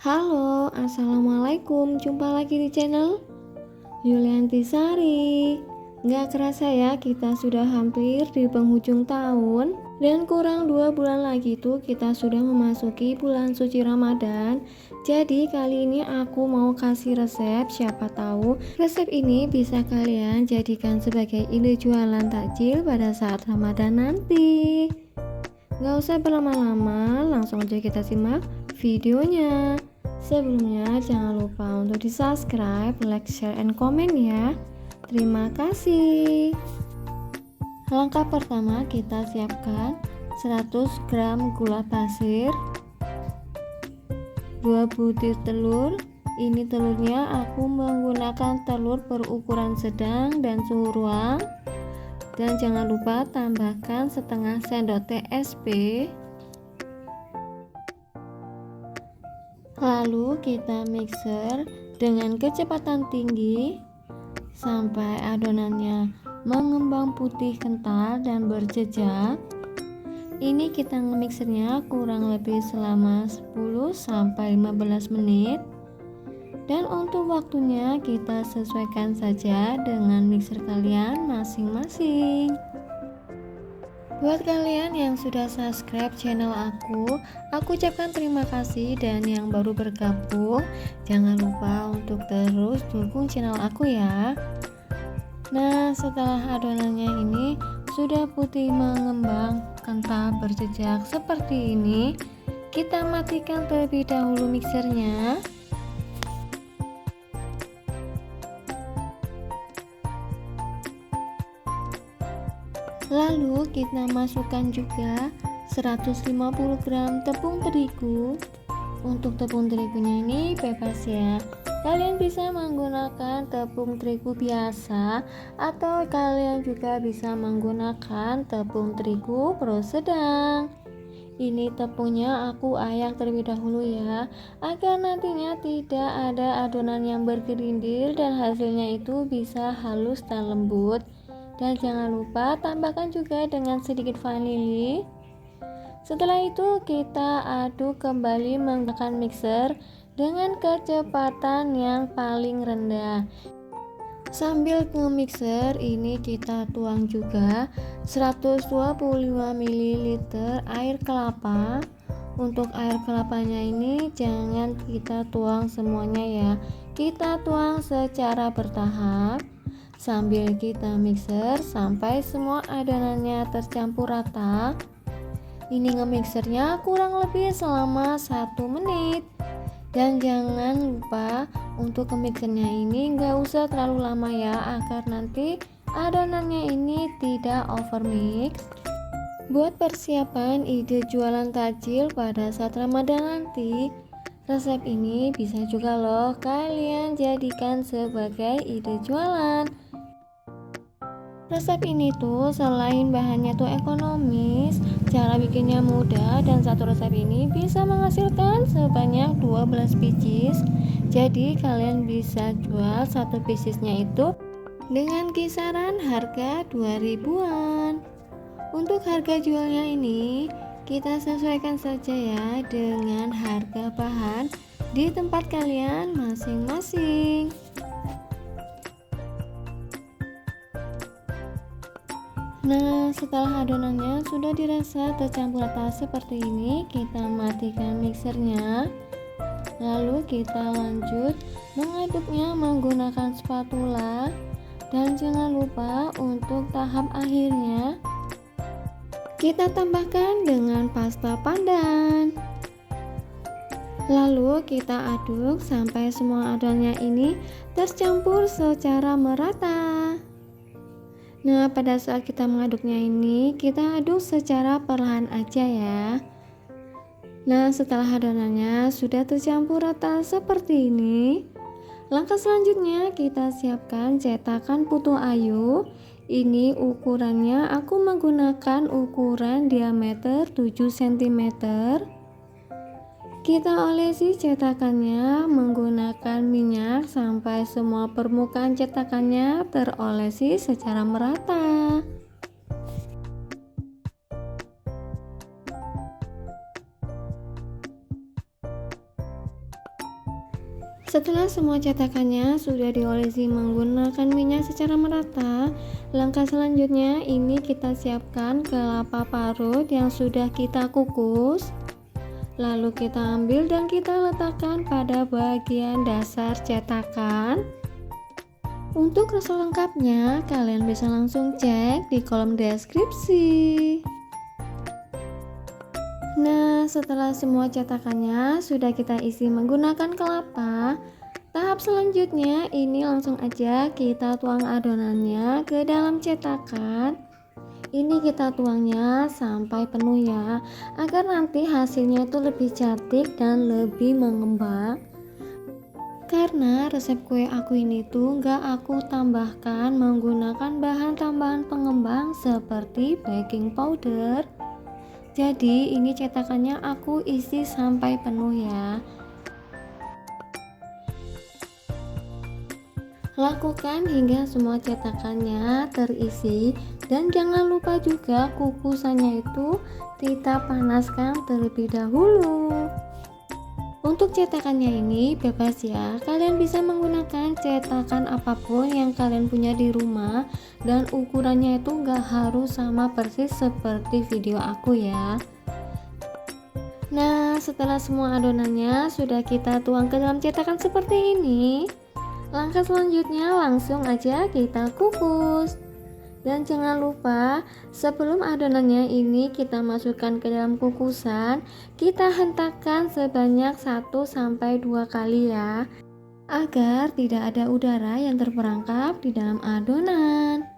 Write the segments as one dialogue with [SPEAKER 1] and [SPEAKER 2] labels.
[SPEAKER 1] Halo, assalamualaikum. Jumpa lagi di channel Yulianti Sari. Nggak kerasa ya, kita sudah hampir di penghujung tahun dan kurang 2 bulan lagi tuh kita sudah memasuki bulan suci Ramadan. Jadi kali ini aku mau kasih resep, siapa tahu resep ini bisa kalian jadikan sebagai ide jualan takjil pada saat Ramadan nanti. Nggak usah berlama-lama, langsung aja kita simak videonya. Sebelumnya jangan lupa untuk di subscribe, like, share, and comment ya. Terima kasih. Langkah pertama, kita siapkan 100 gram gula pasir, 2 butir telur. Ini telurnya aku menggunakan telur berukuran sedang dan suhu ruang. Dan jangan lupa tambahkan setengah sendok teh SP. Lalu kita mixer dengan kecepatan tinggi sampai adonannya mengembang putih kental dan berjejak. Ini kita nge-mixernya kurang lebih selama 10-15 menit. Dan untuk waktunya kita sesuaikan saja dengan mixer kalian masing-masing. Buat kalian yang sudah subscribe channel aku ucapkan terima kasih, dan yang baru bergabung jangan lupa untuk terus dukung channel aku ya. Nah, setelah adonannya ini sudah putih mengembang, kental, berjejak seperti ini, kita matikan terlebih dahulu mixernya. Lalu kita masukkan juga 150 gram tepung terigu. Untuk tepung terigunya ini bebas ya. Kalian bisa menggunakan tepung terigu biasa atau kalian juga bisa menggunakan tepung terigu pro sedang. Ini tepungnya aku ayak terlebih dahulu ya, agar nantinya tidak ada adonan yang bergerindil dan hasilnya itu bisa halus dan lembut. Dan jangan lupa tambahkan juga dengan sedikit vanili. Setelah itu kita aduk kembali menggunakan mixer dengan kecepatan yang paling rendah. Sambil nge-mixer ini kita tuang juga 125 ml air kelapa. Untuk air kelapanya ini jangan kita tuang semuanya ya, kita tuang secara bertahap sambil kita mixer sampai semua adonannya tercampur rata. Ini nge-mixernya kurang lebih selama 1 menit. Dan jangan lupa untuk nge-mixernya ini nggak usah terlalu lama ya, agar nanti adonannya ini tidak overmix. Buat persiapan ide jualan takjil pada saat Ramadan nanti, resep ini bisa juga loh kalian jadikan sebagai ide jualan. Resep ini tuh selain bahannya tuh ekonomis, cara bikinnya mudah, dan satu resep ini bisa menghasilkan sebanyak 12 pieces. Jadi kalian bisa jual satu piecesnya itu dengan kisaran harga 2000-an. Untuk harga jualnya ini kita sesuaikan saja ya dengan harga bahan di tempat kalian masing-masing. Nah, setelah adonannya sudah dirasa tercampur rata seperti ini, kita matikan mixernya. Lalu kita lanjut mengaduknya menggunakan spatula. Dan jangan lupa untuk tahap akhirnya kita tambahkan dengan pasta pandan. Lalu kita aduk sampai semua adonannya ini tercampur secara merata. Nah, pada saat kita mengaduknya ini, kita aduk secara perlahan aja ya. Nah, setelah adonannya sudah tercampur rata seperti ini, langkah selanjutnya kita siapkan cetakan putu ayu. Ini ukurannya aku menggunakan ukuran diameter 7 cm. Kita olesi cetakannya menggunakan minyak sampai semua permukaan cetakannya terolesi secara merata. Setelah semua cetakannya sudah diolesi menggunakan minyak secara merata, langkah selanjutnya ini kita siapkan kelapa parut yang sudah kita kukus. Lalu kita ambil dan kita letakkan pada bagian dasar cetakan. Untuk resep lengkapnya, kalian bisa langsung cek di kolom deskripsi. Nah, setelah semua cetakannya sudah kita isi menggunakan kelapa, tahap selanjutnya ini langsung aja kita tuang adonannya ke dalam cetakan. Ini kita tuangnya sampai penuh ya, agar nanti hasilnya itu lebih cantik dan lebih mengembang. Karena resep kue aku ini tuh nggak aku tambahkan menggunakan bahan tambahan pengembang seperti baking powder. Jadi ini cetakannya aku isi sampai penuh ya. Lakukan hingga semua cetakannya terisi dan jangan lupa juga kukusannya itu kita panaskan terlebih dahulu. Untuk cetakannya ini bebas ya, kalian bisa menggunakan cetakan apapun yang kalian punya di rumah dan ukurannya itu nggak harus sama persis seperti video aku ya. Nah, setelah semua adonannya sudah kita tuang ke dalam cetakan seperti ini, langkah selanjutnya langsung aja kita kukus. Dan jangan lupa sebelum adonannya ini kita masukkan ke dalam kukusan, kita hentakkan sebanyak 1-2 kali ya, agar tidak ada udara yang terperangkap di dalam adonan.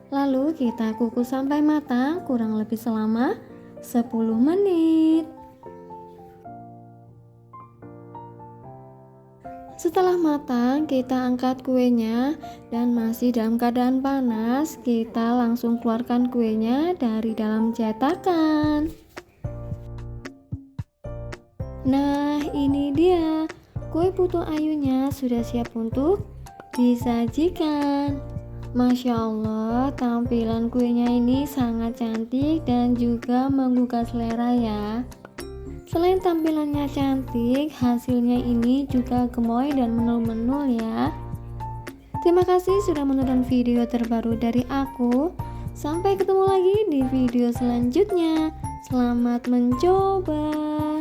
[SPEAKER 1] Lalu kita kukus sampai matang kurang lebih selama 10 menit. Setelah matang, kita angkat kuenya dan masih dalam keadaan panas, kita langsung keluarkan kuenya dari dalam cetakan. Nah, ini dia. Kue putu ayunya sudah siap untuk disajikan. Masya Allah, tampilan kuenya ini sangat cantik dan juga menggugah selera ya. Selain tampilannya cantik, hasilnya ini juga gemoy dan menul-menul ya. Terima kasih sudah menonton video terbaru dari aku. Sampai ketemu lagi di video selanjutnya. Selamat mencoba.